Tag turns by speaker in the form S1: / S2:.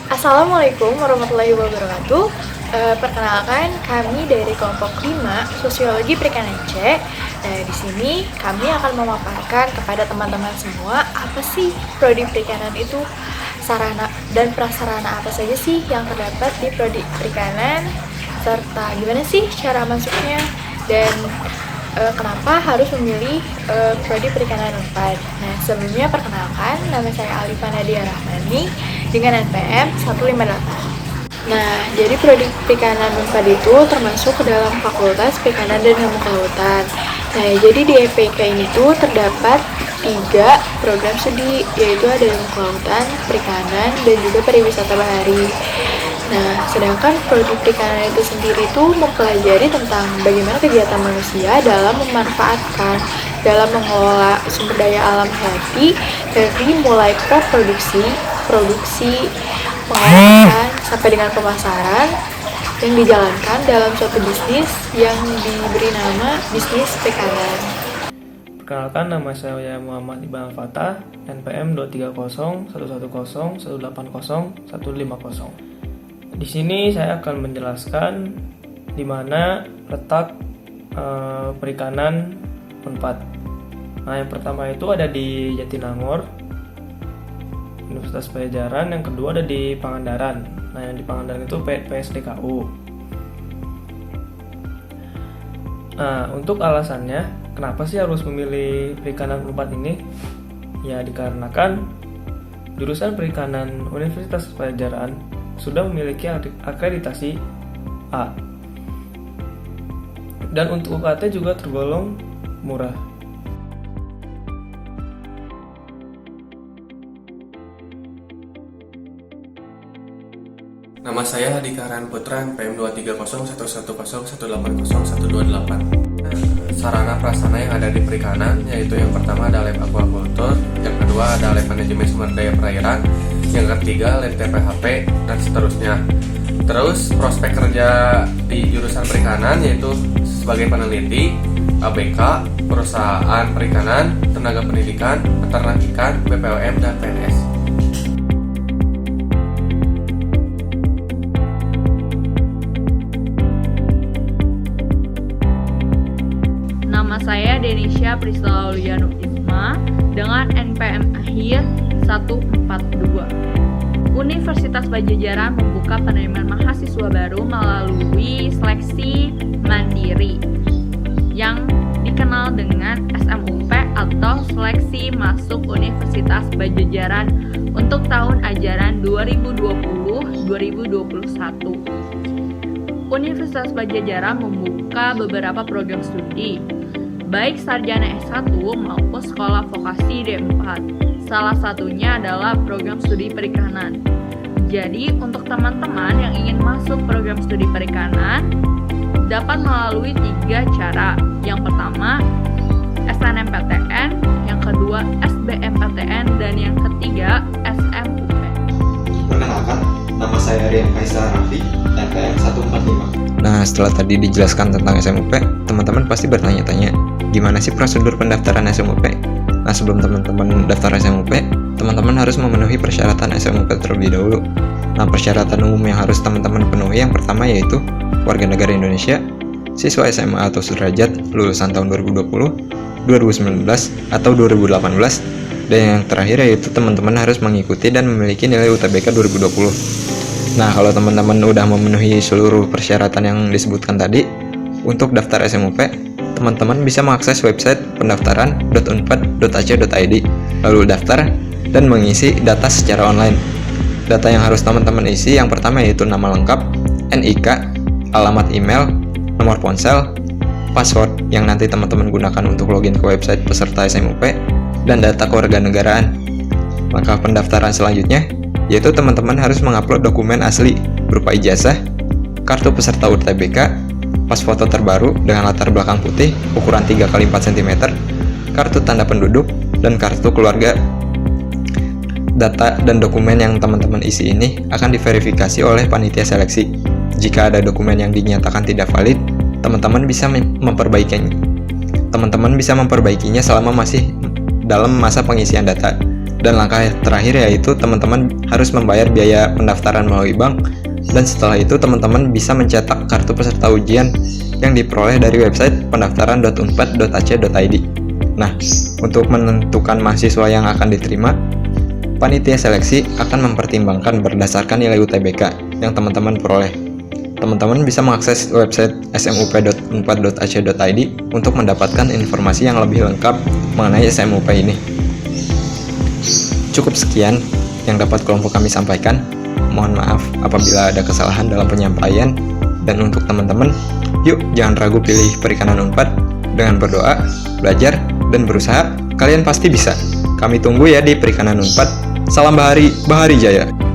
S1: Assalamualaikum warahmatullahi wabarakatuh. Perkenalkan, kami dari kelompok 5 Sosiologi Perikanan C. Di sini kami akan memaparkan kepada teman-teman semua apa sih prodi perikanan itu, sarana dan prasarana apa saja sih yang terdapat di prodi perikanan, serta gimana sih cara masuknya dan kenapa harus memilih prodi perikanan Unpad. Nah, sebelumnya perkenalkan, nama saya Alifa Nadia Rahmani dengan NPM 158. Nah, jadi prodi perikanan Unpad itu termasuk ke dalam Fakultas Perikanan dan Ilmu Kelautan. Nah, jadi di FPK ini tuh terdapat 3 program studi, yaitu ada ilmu kelautan, perikanan, dan juga pariwisata bahari. Nah, sedangkan prodi perikanan itu sendiri itu mempelajari tentang bagaimana kegiatan manusia dalam memanfaatkan, dalam mengelola sumber daya alam hayati dari mulai praproduksi, produksi, pengolahan, sampai dengan pemasaran yang dijalankan dalam suatu bisnis yang diberi nama bisnis perikanan.
S2: Perkenalkan, nama saya Muhammad Ibn Al-Fatah, NPM 230-110-180-150. Di sini saya akan menjelaskan di mana letak perikanan Unpad. Nah, yang pertama itu ada di Jatinangor, Universitas Padjadjaran. Yang kedua ada di Pangandaran. Nah, yang di Pangandaran itu PSDKU. Nah, untuk alasannya, kenapa sih harus memilih perikanan Unpad ini? Ya, dikarenakan jurusan perikanan Universitas Padjadjaran sudah memiliki akreditasi A. Dan untuk UKT juga tergolong murah.
S3: Nama saya Hadi Kahran Putra, NPM 230-110-180-128. Sarana prasarana yang ada di perikanan yaitu yang pertama ada lab aquaculture, yang kedua ada lab manajemen sumber daya perairan, yang ketiga lab TPHP, dan seterusnya. Terus prospek kerja di jurusan perikanan yaitu sebagai peneliti, ABK, perusahaan perikanan, tenaga pendidikan, peternak ikan, BPOM, dan PNS.
S4: Nama saya Denisha Prisauliano Isma dengan NPM akhir 142. Universitas Padjadjaran membuka penerimaan mahasiswa baru melalui seleksi mandiri yang dikenal dengan SMUP atau Seleksi Masuk Universitas Padjadjaran untuk tahun ajaran 2020-2021. Universitas Padjadjaran membuka beberapa program studi, baik sarjana S1 maupun sekolah vokasi D4. Salah satunya adalah program studi perikanan. Jadi, untuk teman-teman yang ingin masuk program studi perikanan, dapat melalui 3 cara. Yang pertama, SNMPTN, yang kedua SBMPTN, dan yang ketiga SMUP.
S5: Perkenalkan, nama saya Rian Kaisar Rafi, NPM 145.
S6: Nah, setelah tadi dijelaskan tentang SMUP, teman-teman pasti bertanya-tanya, gimana sih prosedur pendaftaran SMUP? Nah, sebelum teman-teman daftar SMUP, teman-teman harus memenuhi persyaratan SMUP terlebih dahulu. Nah, persyaratan umum yang harus teman-teman penuhi yang pertama yaitu warga negara Indonesia, siswa SMA atau sudrajat, lulusan tahun 2020, 2019, atau 2018, dan yang terakhir yaitu teman-teman harus mengikuti dan memiliki nilai UTBK 2020. Nah, kalau teman-teman udah memenuhi seluruh persyaratan yang disebutkan tadi, untuk daftar SMUP, teman-teman bisa mengakses website pendaftaran.unpad.ac.id, lalu daftar dan mengisi data secara online. Data yang harus teman-teman isi yang pertama yaitu nama lengkap, NIK, alamat email, nomor ponsel, password yang nanti teman-teman gunakan untuk login ke website peserta SMUP, dan data kewarganegaraan. Langkah pendaftaran selanjutnya yaitu teman-teman harus mengupload dokumen asli berupa ijazah, kartu peserta UTBK, pas foto terbaru dengan latar belakang putih ukuran 3x4 cm, kartu tanda penduduk, dan kartu keluarga. Data dan dokumen yang teman-teman isi ini akan diverifikasi oleh panitia seleksi. Jika ada dokumen yang dinyatakan tidak valid, teman-teman bisa memperbaikinya selama masih dalam masa pengisian data. Dan langkah terakhir yaitu teman-teman harus membayar biaya pendaftaran melalui bank, dan setelah itu teman-teman bisa mencetak kartu peserta ujian yang diperoleh dari website pendaftaran.unpad.ac.id. Nah, untuk menentukan mahasiswa yang akan diterima, panitia seleksi akan mempertimbangkan berdasarkan nilai UTBK yang teman-teman peroleh. Teman-teman bisa mengakses website smup.unpad.ac.id untuk mendapatkan informasi yang lebih lengkap mengenai SMUP ini. Cukup sekian yang dapat kelompok kami sampaikan. Mohon maaf apabila ada kesalahan dalam penyampaian. Dan untuk teman-teman, yuk jangan ragu pilih Perikanan Unpad. Dengan berdoa, belajar, dan berusaha, kalian pasti bisa. Kami tunggu ya di Perikanan Unpad. Salam Bahari, Bahari Jaya.